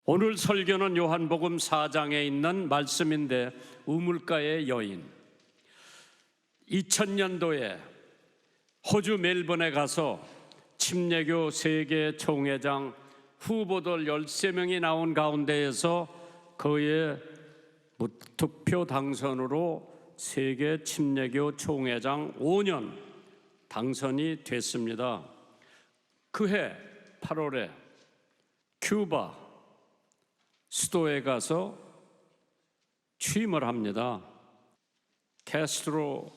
오늘 설교는 요한복음 4장에 있는 말씀인데, 우물가의 여인. 2000년도에 호주 멜번에 가서 침례교 세계 총회장 후보들 13명이 나온 가운데에서 그의 무투표 당선으로 세계 침례교 총회장 5년 당선이 됐습니다. 그해 8월에 큐바 수도에 가서 취임을 합니다. 캐스트로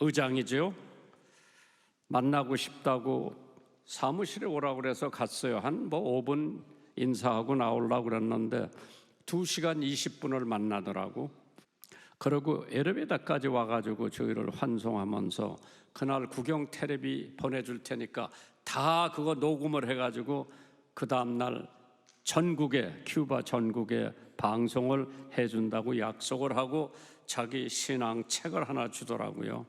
의장이죠. 만나고 싶다고 사무실에 오라고 그래서 갔어요. 한 5분 인사하고 나오려고 그랬는데 2시간 20분을 만나더라고. 그러고 엘리베이터까지 와가지고 저희를 환송하면서 그날 구경 텔레비 보내줄 테니까 다 그거 녹음을 해가지고 그 다음날 전국에, 큐바 전국에 방송을 해준다고 약속을 하고 자기 신앙 책을 하나 주더라고요.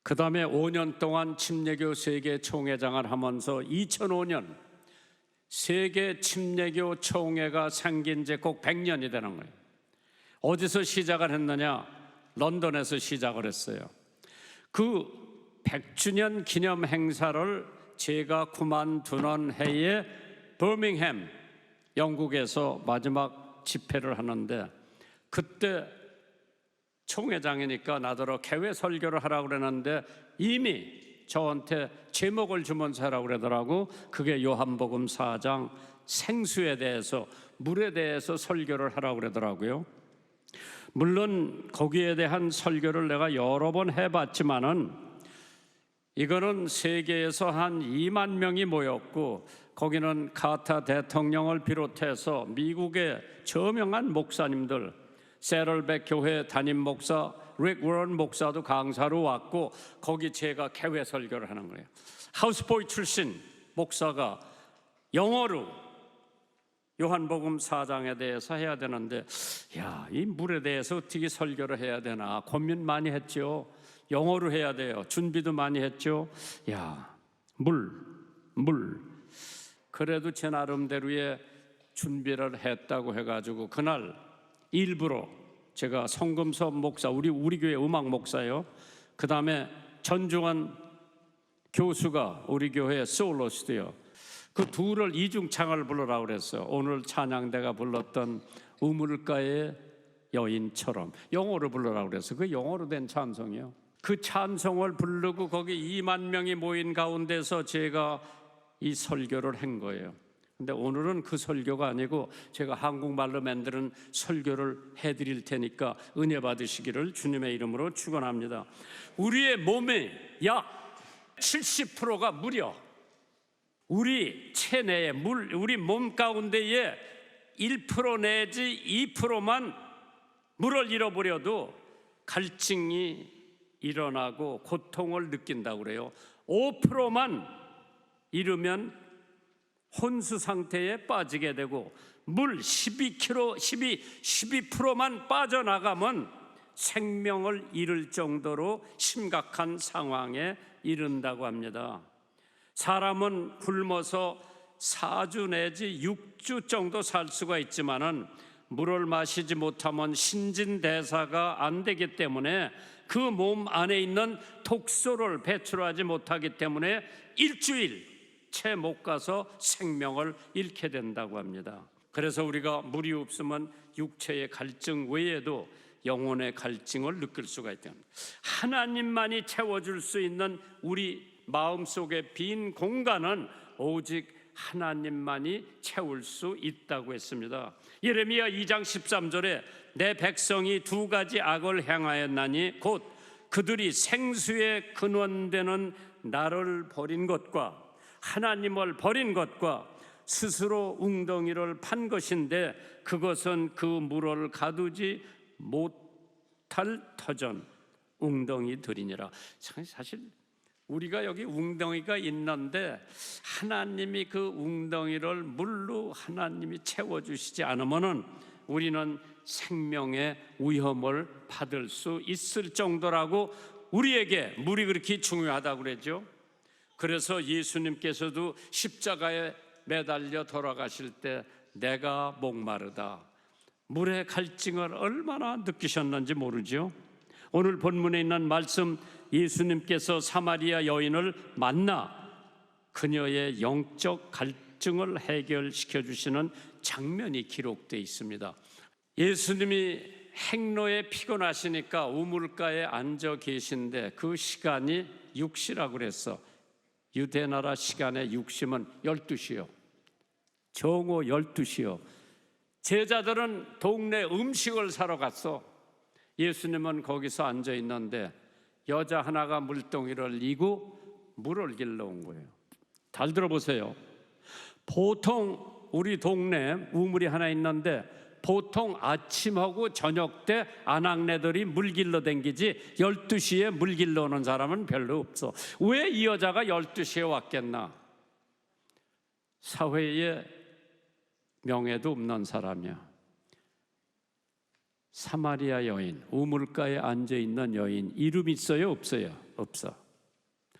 그 다음에 5년 동안 침례교 세계 총회장을 하면서 2005년 세계 침례교 총회가 생긴 지 꼭 100년이 되는 거예요. 어디서 시작을 했느냐? 런던에서 시작을 했어요. 그 100주년 기념 행사를 제가 그만두는 해에 버밍햄, 영국에서 마지막 집회를 하는데, 그때 총회장이니까 나더러 개회 설교를 하라고 그랬는데 이미 저한테 제목을 주면서 하라고 그러더라고. 그게 요한복음 4장 생수에 대해서, 물에 대해서 설교를 하라고 그러더라고요. 물론 거기에 대한 설교를 내가 여러 번 해봤지만은 이거는 세계에서 한 2만 명이 모였고, 거기는 카타 대통령을 비롯해서 미국의 저명한 목사님들, 세럴백 교회 담임 목사 릭 워런 목사도 강사로 왔고, 거기 제가 개회 설교를 하는 거예요. 하우스보이 출신 목사가 영어로 요한복음 4장에 대해서 해야 되는데, 이 물에 대해서 어떻게 설교를 해야 되나 고민 많이 했죠. 영어로 해야 돼요. 준비도 많이 했죠. 물. 그래도 제 나름대로의 준비를 했다고 해가지고 그날 일부러 제가 성금섭 목사, 우리 교회 음악 목사요. 그 다음에 전중환 교수가 우리 교회 솔로스트요. 그 둘을 이중창을 부르라고 그랬어요. 오늘 찬양대가 불렀던 우물가의 여인처럼 영어로 부르라고 그랬어요. 그 영어로 된 찬송이요. 그 찬송을 부르고 거기 2만 명이 모인 가운데서 제가 이 설교를 한 거예요. 근데 오늘은 그 설교가 아니고 제가 한국말로 만드는 설교를 해드릴 테니까 은혜 받으시기를 주님의 이름으로 축원합니다. 우리의 몸의 약 70%가 물이요. 우리 체내에 우리 몸 가운데에 1% 내지 2%만 물을 잃어버려도 갈증이 일어나고 고통을 느낀다고 그래요. 5%만 잃으면 혼수 상태에 빠지게 되고, 물 12%만 빠져나가면 생명을 잃을 정도로 심각한 상황에 이른다고 합니다. 사람은 굶어서 4주 내지 6주 정도 살 수가 있지만은 물을 마시지 못하면 신진대사가 안 되기 때문에 그 몸 안에 있는 독소를 배출하지 못하기 때문에 일주일 채 못 가서 생명을 잃게 된다고 합니다. 그래서 우리가 물이 없으면 육체의 갈증 외에도 영혼의 갈증을 느낄 수가 있다. 하나님만이 채워줄 수 있는 우리 마음속의 빈 공간은 오직 하나님만이 채울 수 있다고 했습니다. 예레미야 2장 13절에 내 백성이 2가지 악을 행하였나니 곧 그들이 생수의 근원되는 나를 버린 것과 하나님을 버린 것과 스스로 웅덩이를 판 것인데 그것은 그 물을 가두지 못할 터전 웅덩이들이니라. 사실 우리가 여기 웅덩이가 있는데 하나님이 그 웅덩이를 물로 하나님이 채워주시지 않으면은 우리는 생명의 위험을 받을 수 있을 정도라고, 우리에게 물이 그렇게 중요하다고 그랬죠. 그래서 예수님께서도 십자가에 매달려 돌아가실 때 내가 목마르다, 물의 갈증을 얼마나 느끼셨는지 모르죠. 오늘 본문에 있는 말씀, 예수님께서 사마리아 여인을 만나 그녀의 영적 갈증을 해결시켜 주시는 장면이 기록되어 있습니다. 예수님이 행로에 피곤하시니까 우물가에 앉아 계신데 그 시간이 6시라고 그랬어. 유대나라 시간에 6시면 12시요. 정오 12시요. 제자들은 동네 음식을 사러 갔어. 예수님은 거기서 앉아 있는데 여자 하나가 물동이를 이고 물을 길러 온 거예요. 잘 들어보세요. 보통 우리 동네 우물이 하나 있는데 보통 아침하고 저녁 때 아낙네들이 물 길러 댕기지 12시에 물 길러 오는 사람은 별로 없어. 왜 이 여자가 12시에 왔겠나? 사회에 명예도 없는 사람이야. 사마리아 여인, 우물가에 앉아있는 여인, 이름 있어요? 없어요? 없어.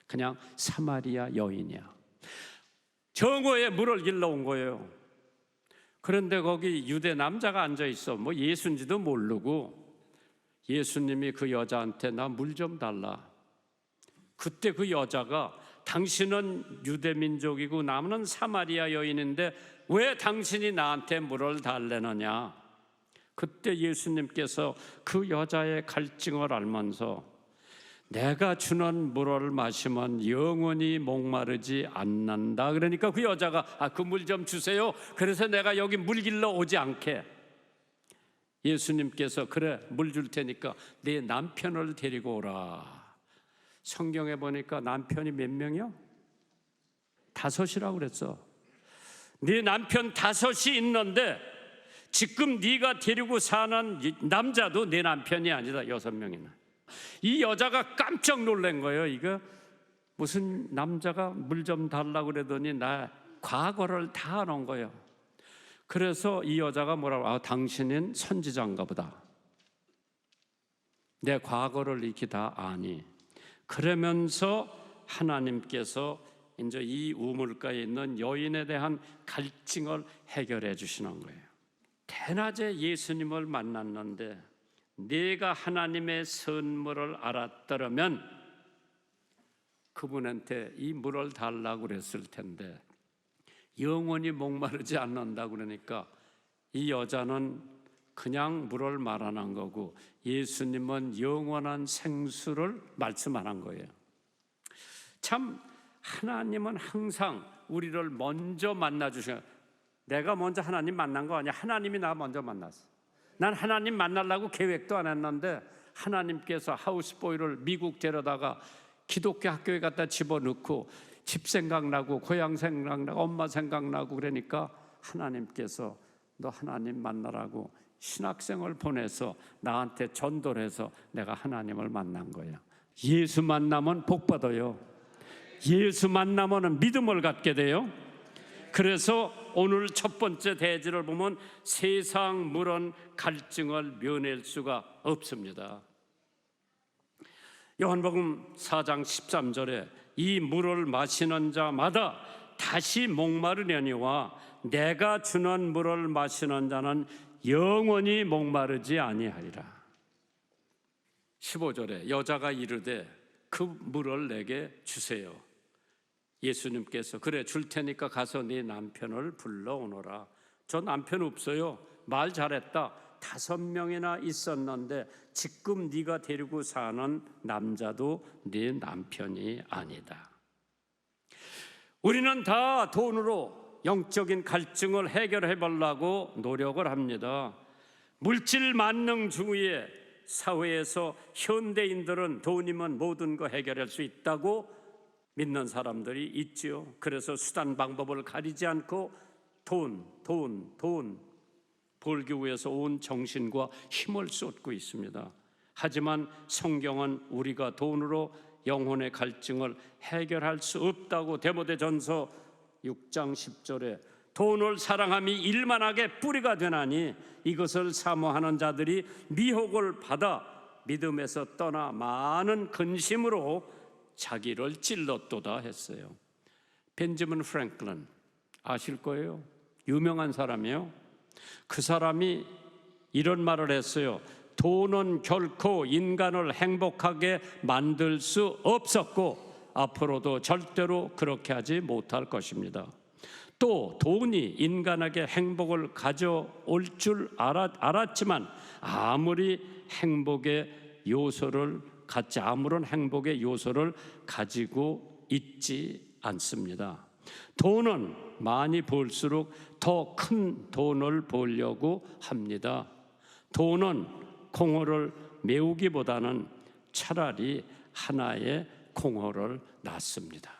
그냥 사마리아 여인이야. 정오에 물을 길러 온 거예요. 그런데 거기 유대 남자가 앉아있어. 뭐 예수인지도 모르고 예수님이 그 여자한테 나 물 좀 달라. 그때 그 여자가 당신은 유대 민족이고 나는 사마리아 여인인데 왜 당신이 나한테 물을 달래느냐. 그때 예수님께서 그 여자의 갈증을 알면서 내가 주는 물을 마시면 영원히 목마르지 않는다. 그러니까 그 여자가 그 물 좀 주세요. 그래서 내가 여기 물 길러 오지 않게. 예수님께서 그래 물 줄 테니까 네 남편을 데리고 오라. 성경에 보니까 남편이 몇 명이요? 5이라고 그랬어. 네 남편 5이 있는데 지금 네가 데리고 사는 남자도 네 남편이 아니다. 6명이나. 이 여자가 깜짝 놀란 거예요. 이거 무슨 남자가 물 좀 달라고 그러더니 나 과거를 다 아는 거예요. 그래서 이 여자가 뭐라고, 당신은 선지자인가 보다. 내 과거를 이렇게 다 아니. 그러면서 하나님께서 이제 이 우물가에 있는 여인에 대한 갈증을 해결해 주시는 거예요. 대낮에 예수님을 만났는데 네가 하나님의 선물을 알았더라면 그분한테 이 물을 달라고 그랬을 텐데 영원히 목마르지 않는다고 그러니까 이 여자는 그냥 물을 말하는 거고 예수님은 영원한 생수를 말씀하는 거예요. 참 하나님은 항상 우리를 먼저 만나주셔요. 내가 먼저 하나님 만난 거 아니야. 하나님이 나 먼저 만났어. 난 하나님 만나려고 계획도 안 했는데 하나님께서 하우스보이를 미국 데려다가 기독교 학교에 갖다 집어넣고 집 생각나고 고향 생각나고 엄마 생각나고 그러니까 하나님께서 너 하나님 만나라고 신학생을 보내서 나한테 전도를 해서 내가 하나님을 만난 거야. 예수 만나면 복 받아요. 예수 만나면 믿음을 갖게 돼요. 그래서 오늘 첫 번째 대지를 보면 세상 물은 갈증을 면할 수가 없습니다. 요한복음 4장 13절에 이 물을 마시는 자마다 다시 목마르려니와 내가 주는 물을 마시는 자는 영원히 목마르지 아니하리라. 15절에 여자가 이르되 그 물을 내게 주세요. 예수님께서 그래 줄 테니까 가서 네 남편을 불러오너라. 저 남편 없어요. 말 잘했다. 5명이나 있었는데 지금 네가 데리고 사는 남자도 네 남편이 아니다. 우리는 다 돈으로 영적인 갈증을 해결해 보려고 노력을 합니다. 물질 만능 주의에 사회에서 현대인들은 돈이면 모든 거 해결할 수 있다고 믿는 사람들이 있지요. 그래서 수단 방법을 가리지 않고 돈 벌기 위해서 온 정신과 힘을 쏟고 있습니다. 하지만 성경은 우리가 돈으로 영혼의 갈증을 해결할 수 없다고 데모데전서 6장 10절에 돈을 사랑함이 일만하게 뿌리가 되나니 이것을 사모하는 자들이 미혹을 받아 믿음에서 떠나 많은 근심으로 자기를 찔렀도다 했어요. 벤저민 프랭클린 아실 거예요. 유명한 사람이에요. 그 사람이 이런 말을 했어요. 돈은 결코 인간을 행복하게 만들 수 없었고 앞으로도 절대로 그렇게 하지 못할 것입니다. 또 돈이 인간에게 행복을 가져올 줄 알았지만 아무런 행복의 요소를 가지고 있지 않습니다. 돈은 많이 벌수록 더 큰 돈을 벌려고 합니다. 돈은 공허를 메우기보다는 차라리 하나의 공허를 낳습니다.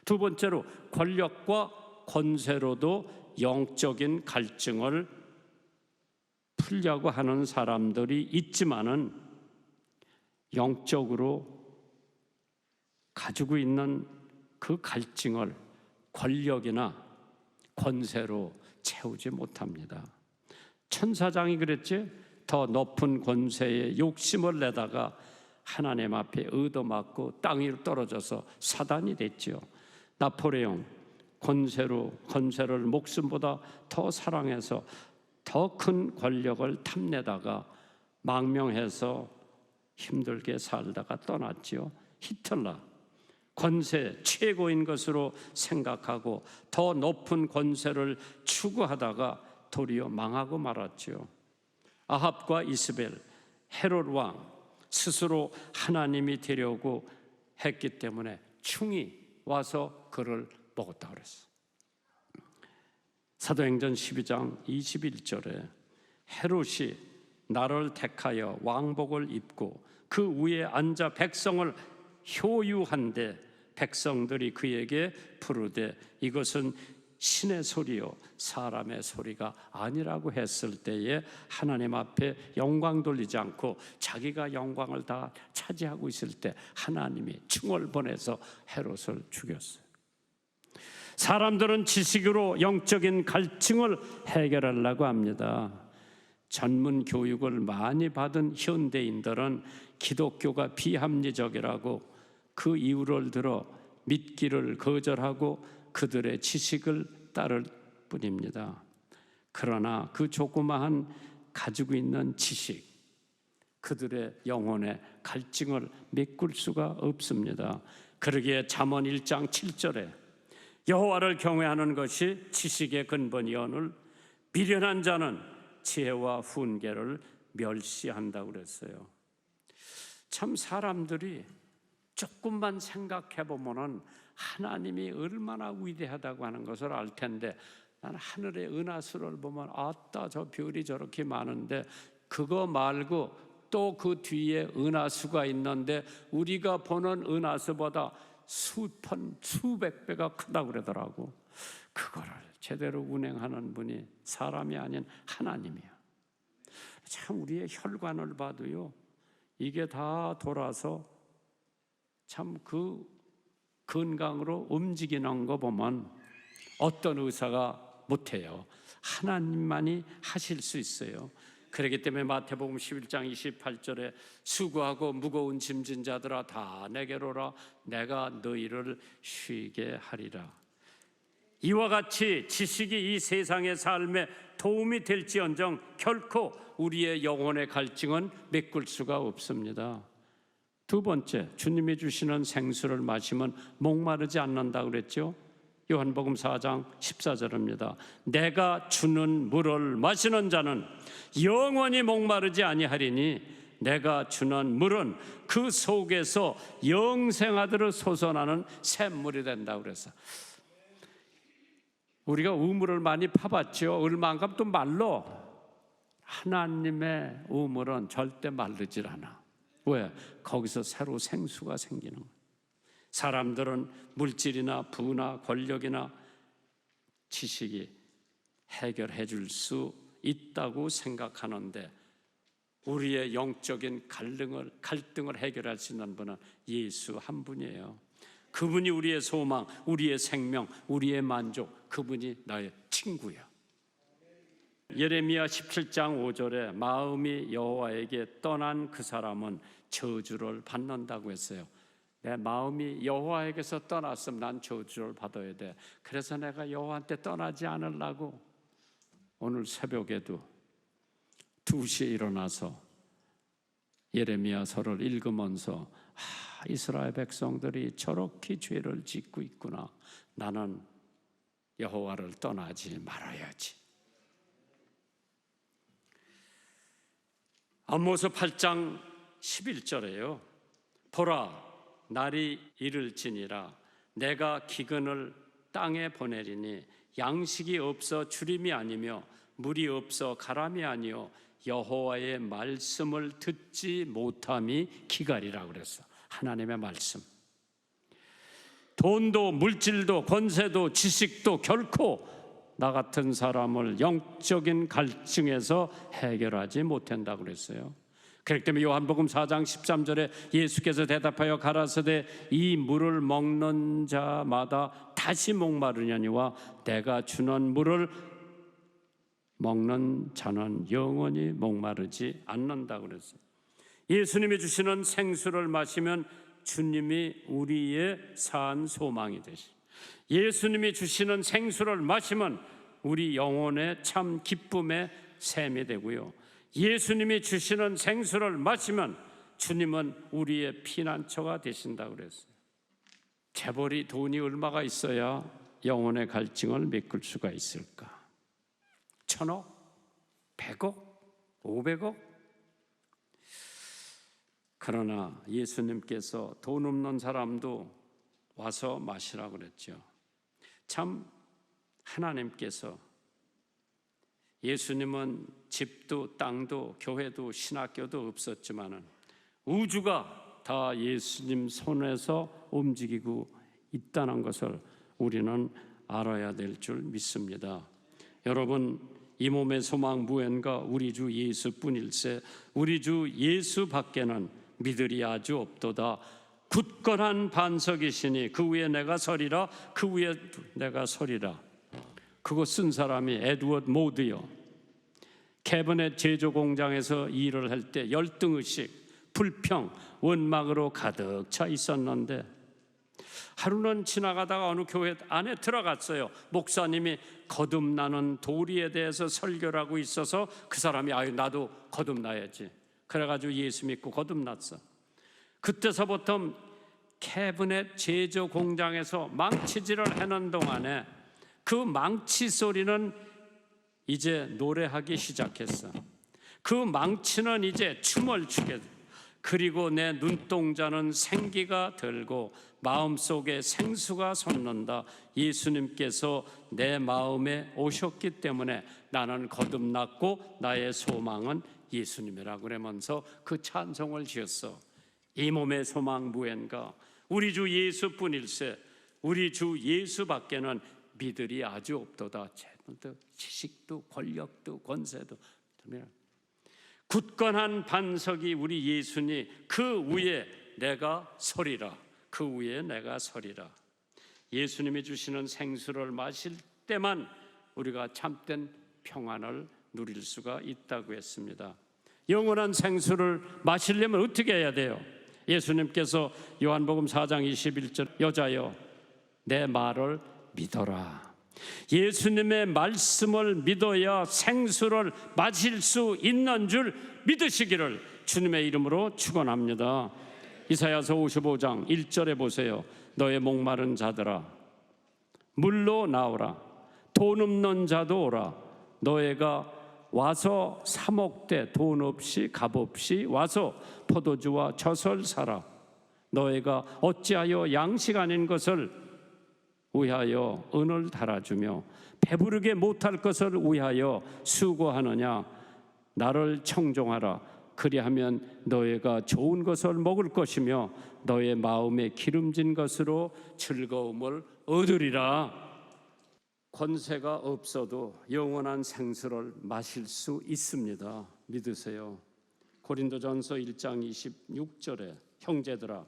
두 번째로, 권력과 권세로도 영적인 갈증을 풀려고 하는 사람들이 있지만은 영적으로 가지고 있는 그 갈증을 권력이나 권세로 채우지 못합니다. 천사장이 그랬지? 더 높은 권세에 욕심을 내다가 하나님 앞에 얻어맞고 땅 위로 떨어져서 사단이 됐죠. 나폴레옹, 권세를 목숨보다 더 사랑해서 더 큰 권력을 탐내다가 망명해서 힘들게 살다가 떠났죠. 히틀러, 권세 최고인 것으로 생각하고 더 높은 권세를 추구하다가 도리어 망하고 말았죠. 아합과 이스벨, 헤롯 왕 스스로 하나님이 되려고 했기 때문에 충이 와서 그를 먹었다고 그랬어요. 사도행전 12장 21절에 헤롯이 나를 택하여 왕복을 입고 그 위에 앉아 백성을 효유한데 백성들이 그에게 부르되 이것은 신의 소리요 사람의 소리가 아니라고 했을 때에 하나님 앞에 영광 돌리지 않고 자기가 영광을 다 차지하고 있을 때 하나님이 충을 보내서 헤롯을 죽였어요. 사람들은 지식으로 영적인 갈증을 해결하려고 합니다. 전문 교육을 많이 받은 현대인들은 기독교가 비합리적이라고 그 이유를 들어 믿기를 거절하고 그들의 지식을 따를 뿐입니다. 그러나 그 조그마한 가지고 있는 지식, 그들의 영혼의 갈증을 메꿀 수가 없습니다. 그러기에 잠언 1장 7절에 여호와를 경외하는 것이 지식의 근본이오늘 미련한 자는 지혜와 훈계를 멸시한다고 그랬어요. 참 사람들이 조금만 생각해 보면은 하나님이 얼마나 위대하다고 하는 것을 알 텐데 나는 하늘의 은하수를 보면 아따 저 별이 저렇게 많은데 그거 말고 또 그 뒤에 은하수가 있는데 우리가 보는 은하수보다 수백 배가 크다고 그러더라고. 그거를 제대로 운행하는 분이 사람이 아닌 하나님이야. 참 우리의 혈관을 봐도요 이게 다 돌아서 참 그 건강으로 움직이는 거 보면 어떤 의사가 못해요. 하나님만이 하실 수 있어요. 그렇기 때문에 마태복음 11장 28절에 수고하고 무거운 짐진 자들아 다 내게로 오라 내가 너희를 쉬게 하리라. 이와 같이 지식이 이 세상의 삶에 도움이 될지언정 결코 우리의 영혼의 갈증은 메꿀 수가 없습니다. 두 번째, 주님이 주시는 생수를 마시면 목마르지 않는다고 그랬죠. 요한복음 4장 14절입니다. 내가 주는 물을 마시는 자는 영원히 목마르지 아니하리니 내가 주는 물은 그 속에서 영생하도록 솟아나는 샘물이 된다고 그래서 우리가 우물을 많이 파봤죠. 얼마만큼 또 말로 하나님의 우물은 절대 마르질 않아. 왜? 거기서 새로 생수가 생기는 거예요. 사람들은 물질이나 부나 권력이나 지식이 해결해 줄 수 있다고 생각하는데 우리의 영적인 갈등을 해결할 수 있는 분은 예수 한 분이에요. 그분이 우리의 소망, 우리의 생명, 우리의 만족, 그분이 나의 친구야. 예레미야 17장 5절에 마음이 여호와에게 떠난 그 사람은 저주를 받는다고 했어요. 내 마음이 여호와에게서 떠났으면 난 저주를 받아야 돼. 그래서 내가 여호와한테 떠나지 않으려고 오늘 새벽에도 2시에 일어나서 예레미야서를 읽으면서 이스라엘 백성들이 저렇게 죄를 짓고 있구나. 나는 여호와를 떠나지 말아야지. 아모스 8장 11절에요. 보라, 날이 이를지니라. 내가 기근을 땅에 보내리니 양식이 없어 주림이 아니며 물이 없어 가람이 아니요 여호와의 말씀을 듣지 못함이 기갈이라고 그랬어. 하나님의 말씀. 돈도 물질도 권세도 지식도 결코 나 같은 사람을 영적인 갈증에서 해결하지 못한다고 그랬어요. 그렇기 때문에 요한복음 4장 13절에 예수께서 대답하여 가라사대 이 물을 먹는 자마다 다시 목마르냐니와 내가 주는 물을 먹는 자는 영원히 목마르지 않는다고 그랬어요. 예수님이 주시는 생수를 마시면 주님이 우리의 산 소망이 되시. 예수님이 주시는 생수를 마시면 우리 영혼의 참 기쁨의 샘이 되고요. 예수님이 주시는 생수를 마시면 주님은 우리의 피난처가 되신다고 그랬어요. 재벌이 돈이 얼마가 있어야 영혼의 갈증을 메꿀 수가 있을까? 1,000억? 100억? 500억? 그러나 예수님께서 돈 없는 사람도 와서 마시라고 그랬죠. 참 하나님께서 예수님은 집도 땅도 교회도 신학교도 없었지만은 우주가 다 예수님 손에서 움직이고 있다는 것을 우리는 알아야 될 줄 믿습니다. 여러분, 이 몸의 소망 무언가 우리 주 예수뿐일세. 우리 주 예수 밖에는 믿으리 아주 없도다. 굳건한 반석이시니 그 위에 내가 서리라. 그 위에 내가 서리라. 그거 쓴 사람이 에드워드 모드요. 캐비넷 제조 공장에서 일을 할 때 열등의식, 불평, 원망으로 가득 차 있었는데 하루는 지나가다가 어느 교회 안에 들어갔어요. 목사님이 거듭나는 도리에 대해서 설교를 하고 있어서 그 사람이 나도 거듭나야지. 그래가지고 예수 믿고 거듭났어. 그때서부터 캐비넷 제조 공장에서 망치질을 하는 동안에 그 망치 소리는 이제 노래하기 시작했어. 그 망치는 이제 춤을 추게 돼. 그리고 내 눈동자는 생기가 들고 마음속에 생수가 솟는다. 예수님께서 내 마음에 오셨기 때문에 나는 거듭났고 나의 소망은 예수님이라고 그러면서 그 찬송을 지었어. 이 몸의 소망 무언가 우리 주 예수뿐일세. 우리 주 예수 밖에는 믿으리 아주 없도다. 재물도 지식도 권력도 권세도 굳건한 반석이 우리 예수니 그 위에 내가 서리라. 그 위에 내가 서리라. 예수님이 주시는 생수를 마실 때만 우리가 참된 평안을 누릴 수가 있다고 했습니다. 영원한 생수를 마시려면 어떻게 해야 돼요? 예수님께서 요한복음 4장 21절 여자여 내 말을 믿어라. 예수님의 말씀을 믿어야 생수를 마실 수 있는 줄 믿으시기를 주님의 이름으로 축원합니다. 이사야서 55장 1절에 보세요. 너의 목마른 자들아 물로 나오라. 돈 없는 자도 오라. 너희가 와서 사 먹되 돈 없이 값 없이 와서 포도주와 젖을 사라. 너희가 어찌하여 양식 아닌 것을 위하여 은을 달아주며 배부르게 못할 것을 위하여 수고하느냐. 나를 청종하라. 그리하면 너희가 좋은 것을 먹을 것이며 너의 마음에 기름진 것으로 즐거움을 얻으리라. 권세가 없어도 영원한 생수를 마실 수 있습니다. 믿으세요. 고린도전서 1장 26절에 형제들아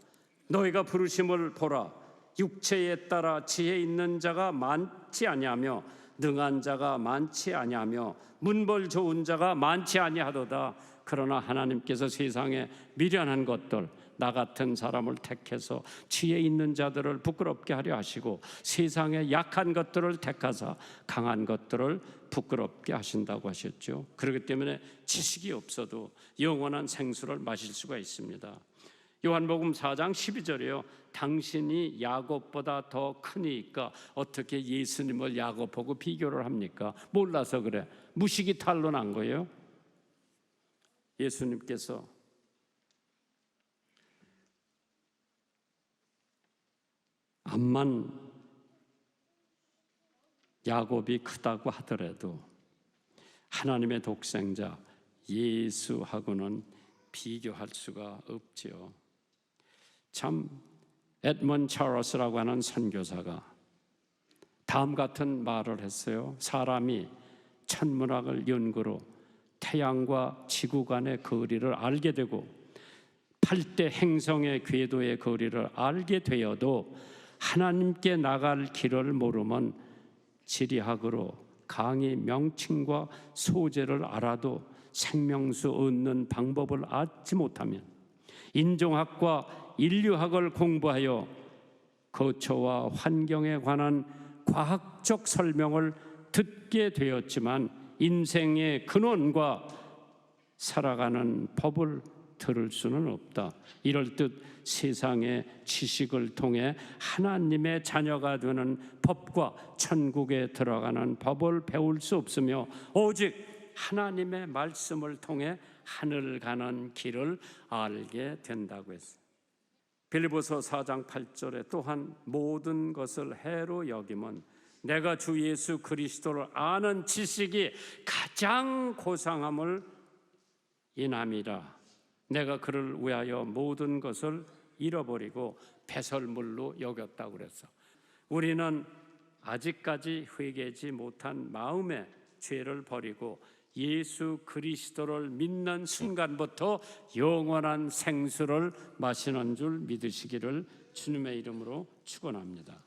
너희가 부르심을 보라. 육체에 따라 지혜 있는 자가 많지 아니하며 능한 자가 많지 아니하며 문벌 좋은 자가 많지 아니하도다. 그러나 하나님께서 세상에 미련한 것들, 나 같은 사람을 택해서 지혜 있는 자들을 부끄럽게 하려 하시고 세상에 약한 것들을 택하사 강한 것들을 부끄럽게 하신다고 하셨죠. 그렇기 때문에 지식이 없어도 영원한 생수를 마실 수가 있습니다. 요한복음 4장 12절이요. 당신이 야곱보다 더 크니까 어떻게 예수님을 야곱하고 비교를 합니까? 몰라서 그래. 무식이 탄로난 거예요. 예수님께서 암만 야곱이 크다고 하더라도 하나님의 독생자 예수하고는 비교할 수가 없지요. 참 에드먼 차러스라고 하는 선교사가 다음 같은 말을 했어요. 사람이 천문학을 연구로 태양과 지구 간의 거리를 알게 되고 8대 행성의 궤도의 거리를 알게 되어도 하나님께 나갈 길을 모르면 지리학으로 강의 명칭과 소재를 알아도 생명수 얻는 방법을 알지 못하면 인종학과 인류학을 공부하여 거처와 환경에 관한 과학적 설명을 듣게 되었지만 인생의 근원과 살아가는 법을 들을 수는 없다. 이럴 듯 세상의 지식을 통해 하나님의 자녀가 되는 법과 천국에 들어가는 법을 배울 수 없으며 오직 하나님의 말씀을 통해 하늘 가는 길을 알게 된다고 했어요. 빌립보서 4장 8절에 또한 모든 것을 해로 여김은 내가 주 예수 그리스도를 아는 지식이 가장 고상함을 인함이라. 내가 그를 위하여 모든 것을 잃어버리고 배설물로 여겼다고 그랬어. 우리는 아직까지 회개하지 못한 마음에 죄를 버리고 예수 그리스도를 믿는 순간부터 영원한 생수를 마시는 줄 믿으시기를 주님의 이름으로 축원합니다.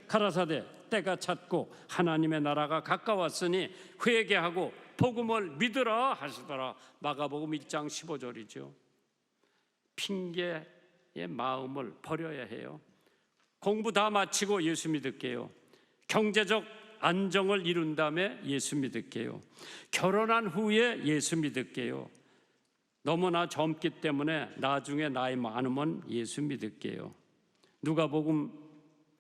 가라사대 때가 찼고 하나님의 나라가 가까웠으니 회개하고 복음을 믿으라 하시더라. 마가복음 1장 15절이죠. 핑계의 마음을 버려야 해요. 공부 다 마치고 예수 믿을게요. 경제적 안정을 이룬 다음에 예수 믿을게요. 결혼한 후에 예수 믿을게요. 너무나 젊기 때문에 나중에 나이 많으면 예수 믿을게요. 누가복음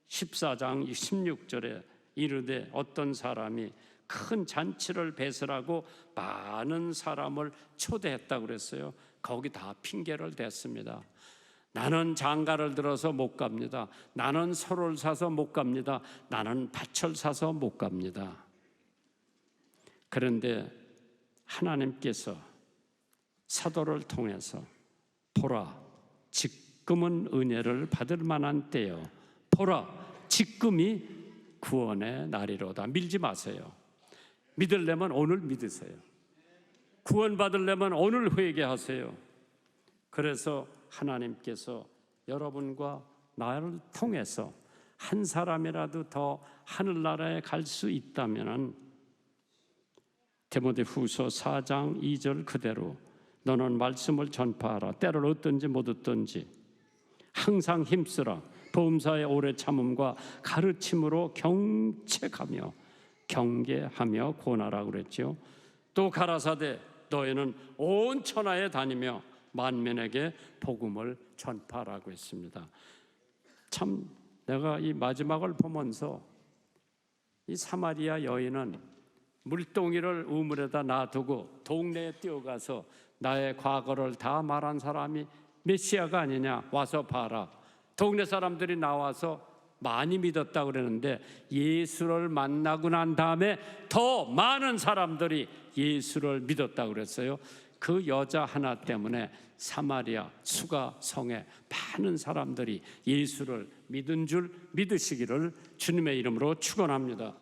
14장 16절에 이르되 어떤 사람이 큰 잔치를 배설하고 많은 사람을 초대했다고 그랬어요. 거기 다 핑계를 댔습니다. 나는 장가를 들어서 못 갑니다. 나는 소를 사서 못 갑니다. 나는 밭을 사서 못 갑니다. 그런데 하나님께서 사도를 통해서 보라, 지금은 은혜를 받을 만한 때요. 보라, 지금이 구원의 날이로다. 밀지 마세요. 믿으려면 오늘 믿으세요. 구원받으려면 오늘 회개하세요. 그래서 하나님께서 여러분과 나를 통해서 한 사람이라도 더 하늘나라에 갈 수 있다면 디모데후서 4장 2절 그대로 너는 말씀을 전파하라. 때를 얻든지 못 얻든지 항상 힘쓰라. 보험사의 오래 참음과 가르침으로 경책하며 경계하며 권하라고 그랬죠. 또 가라사대 너희는 온 천하에 다니며 만민에게 복음을 전파하라고 했습니다. 참 내가 이 마지막을 보면서 이 사마리아 여인은 물동이를 우물에다 놔두고 동네에 뛰어가서 나의 과거를 다 말한 사람이 메시아가 아니냐, 와서 봐라. 동네 사람들이 나와서 많이 믿었다고 그러는데 예수를 만나고 난 다음에 더 많은 사람들이 예수를 믿었다고 그랬어요. 그 여자 하나 때문에 사마리아 수가 성에 많은 사람들이 예수를 믿은 줄 믿으시기를 주님의 이름으로 축원합니다.